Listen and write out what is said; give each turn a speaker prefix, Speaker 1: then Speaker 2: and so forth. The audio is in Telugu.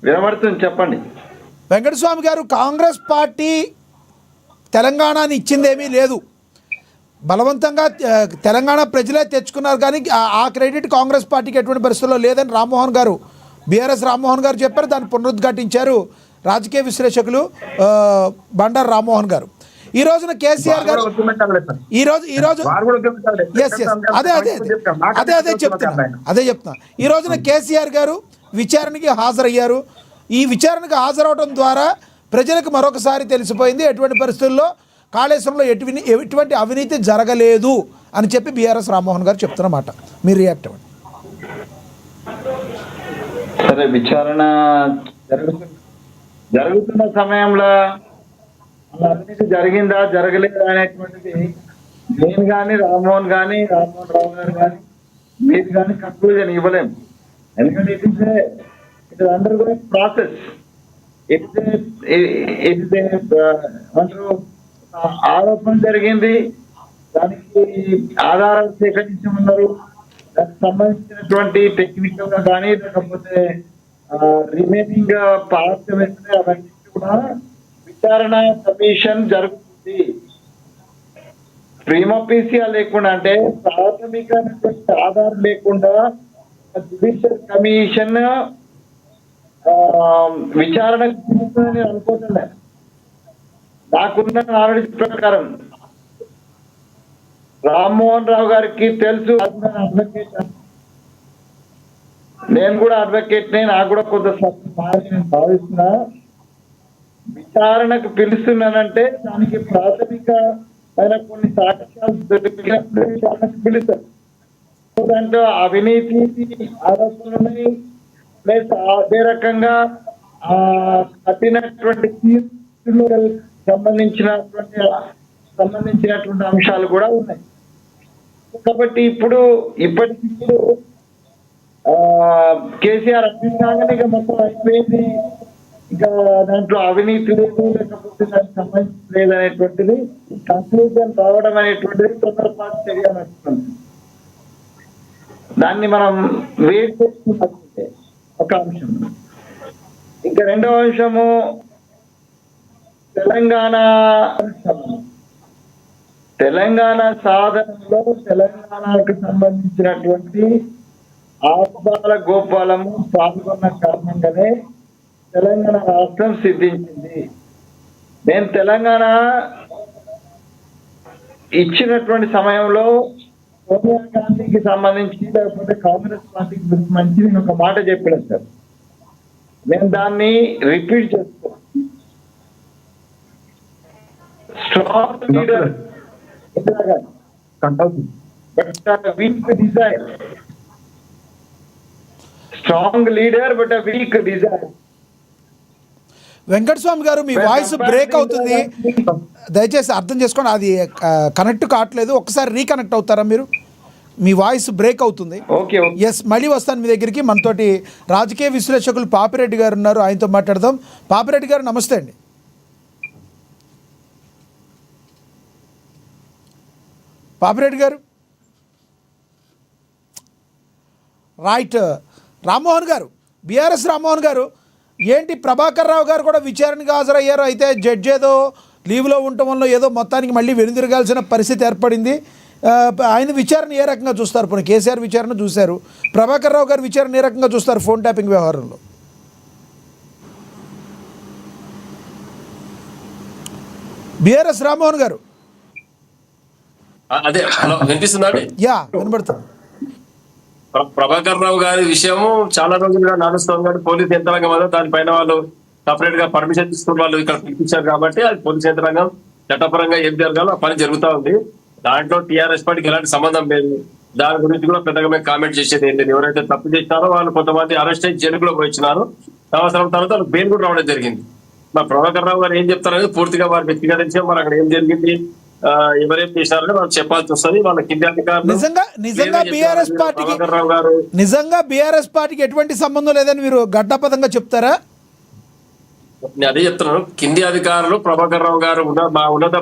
Speaker 1: వినబడుతుంది, చెప్పండి.
Speaker 2: వెంకటస్వామి గారు, కాంగ్రెస్ పార్టీ తెలంగాణని ఇచ్చిందేమీ లేదు, బలవంతంగా తెలంగాణ ప్రజలే తెచ్చుకున్నారు, కానీ ఆ క్రెడిట్ కాంగ్రెస్ పార్టీకి ఎటువంటి పరిస్థితుల్లో లేదని రామ్మోహన్ గారు, బీఆర్ఎస్ రామ్మోహన్ గారు చెప్పారు. దాన్ని పునరుద్ఘాటించారు రాజకీయ విశ్లేషకులు బండారు రామ్మోహన్ గారు. ఈ రోజున కేసీఆర్ గారు అదే చెప్తున్నా. ఈ రోజున కేసీఆర్ గారు విచారణకి హాజరయ్యారు. ఈ విచారణకు హాజరవడం ద్వారా ప్రజలకు మరొకసారి తెలిసిపోయింది ఎటువంటి పరిస్థితుల్లో కాళేశ్వరంలో ఎటువంటి అవినీతి జరగలేదు అని చెప్పి బీఆర్ఎస్ రామ్మోహన్ గారు చెప్తున్నమాట. మీరు రియాక్ట్ అవ్వండి.
Speaker 1: సరే, విచారణ జరుగుతున్న సమయంలో అవినీతి జరిగిందా జరగలేదా అనేటువంటిది నేను కానీ రామ్మోహన్ రావు గారు కానీ మీరు కానీ కంక్లూజన్ ఇవ్వలేము. ఎందుకంటే it is under going process. ఆరోపణ జరిగింది, దానికి ఆధారాలు సేకరించమన్నారు. దానికి సంబంధించినటువంటి టెక్నికల్ గా కానీ లేకపోతే రిమైనింగ్ పార్ట్స్ అవన్నీ కూడా విచారణ కమిషన్ జరుగుతుంది. ప్రీమోఫీసియా లేకుండా, అంటే ప్రాథమిక ఆధారం లేకుండా జ్యుడిషియల్ కమిషన్ విచారణ నేను అనుకుంటున్నా. నాకున్న నాలెడ్జ్ ప్రకారం రామ్మోహన్ రావు గారికి తెలుసు, అడ్వకేట్, నేను కూడా అడ్వకేట్, నాకు కూడా కొంత నేను భావిస్తున్నా. విచారణకు పిలుస్తున్నానంటే దానికి ప్రాథమికమైన కొన్ని సాక్ష్యాలు దొరికినప్పుడు విచారణకు పిలుస్తారు. దాంట్లో అవినీతి ఆరోపణలు ఉన్నాయి, ప్లస్ అదే రకంగా కట్టినటువంటి సంబంధించినటువంటి అంశాలు కూడా ఉన్నాయి. కాబట్టి ఇప్పటికిప్పుడు కేసీఆర్ అభిప్రాయంగానే ఇక మొత్తం అయిపోయింది, ఇక దాంట్లో అవినీతి లేదు లేకపోతే దానికి సంబంధించి లేదనేటువంటిది కన్క్లూజన్ రావడం అనేటువంటిది తొందరపాటు చర్య నడుస్తుంది. దాన్ని మనం వెయిట్ చేస్తున్నట్టే ఒక అంశం. ఇంకా రెండవ అంశము తెలంగాణ సాధనలో తెలంగాణకు సంబంధించినటువంటి ఆత్మాల గోపాలము పాల్గొన్న కారణంగానే తెలంగాణ రాష్ట్రం సిద్ధించింది. నేను తెలంగాణ ఇచ్చినటువంటి సమయంలో సోనియా గాంధీకి సంబంధించి లేకపోతే కాంగ్రెస్ పార్టీకి మంచి నేను ఒక మాట చెప్పాను సార్. నేను దాన్ని రిపీట్ చేస్తాను. Strong leader but weak desire. Strong leader but weak desire.
Speaker 2: Venkataswamy గారు, మీ వాయిస్ బ్రేక్ అవుతుంది, దయచేసి అర్థం చేసుకోండి. అది కనెక్ట్ కావట్లేదు, ఒకసారి రీకనెక్ట్ అవుతారా మీరు? మీ వాయిస్ బ్రేక్ అవుతుంది. ఎస్, మళ్ళీ వస్తాను మీ దగ్గరికి. మనతోటి రాజకీయ విశ్లేషకులు పాపిరెడ్డి గారు ఉన్నారు, ఆయనతో మాట్లాడదాం. పాపిరెడ్డి గారు నమస్తే అండి. పాపిరెడ్డి గారు, రైట్. రామ్మోహన్ గారు, బీఆర్ఎస్ రామ్మోహన్ గారు, ఏంటి ప్రభాకర్ రావు గారు కూడా విచారణకు హాజరయ్యారు, అయితే జడ్జి ఏదో లీవ్లో ఉండటం వల్ల ఏదో మొత్తానికి మళ్ళీ వెనుదిరగాల్సిన పరిస్థితి ఏర్పడింది. ఆయన విచారణ ఏ రకంగా చూస్తారు? పోనీ కేసీఆర్ విచారణ చూశారు, ప్రభాకర్ రావు గారు విచారణ ఏ రకంగా చూస్తారు ఫోన్ ట్యాపింగ్ వ్యవహారంలో? బీఆర్ఎస్ రామ్మోహన్ గారు,
Speaker 3: అదే వినిపిస్తుందా?
Speaker 2: యా, వినబడుతుంది.
Speaker 3: ప్రభాకర్ రావు గారి విషయము చాలా రోజులుగా నడుస్తుంది కాబట్టి పోలీస్ యంత్రాంగం వల్ల దానిపైన వాళ్ళు సపరేట్ గా పర్మిషన్ తీసుకుని వాళ్ళు ఇక్కడ పిలిపించారు కాబట్టి అది పోలీస్ యంత్రాంగం చట్టపరంగా ఏం జరగాలో ఆ పని జరుగుతూ ఉంది. దాంట్లో టీఆర్ఎస్ పార్టీకి ఎలాంటి సంబంధం లేదు. దాని గురించి కూడా పెద్దగా మేము కామెంట్ చేసేది ఏం లేదు. ఎవరైతే తప్పు చేస్తారో వాళ్ళు కొంతమంది అరెస్ట్ అయ్యి జైలుకు కూడా పోయించినారు. సంవత్సరం తర్వాత వాళ్ళు బెయిల్ కూడా రావడం జరిగింది. మా ప్రభాకర్ రావు గారు ఏం చెప్తారనేది పూర్తిగా వారి వ్యక్తిగత మరి అక్కడ ఏం జరిగింది, ఎవరేం చేశారని వాళ్ళు చెప్పాల్సి వస్తుంది. వాళ్ళ కింది అధికారులు
Speaker 2: నిజంగా బీఆర్ఎస్ పార్టీకి ఎటువంటి సంబంధం లేదని మీరు గడ్డపదంగా చెప్తారా?
Speaker 3: నేను అదే చెప్తున్నాను. కింది అధికారులు ప్రభాకర్ రావు గారు మా ఉన్నత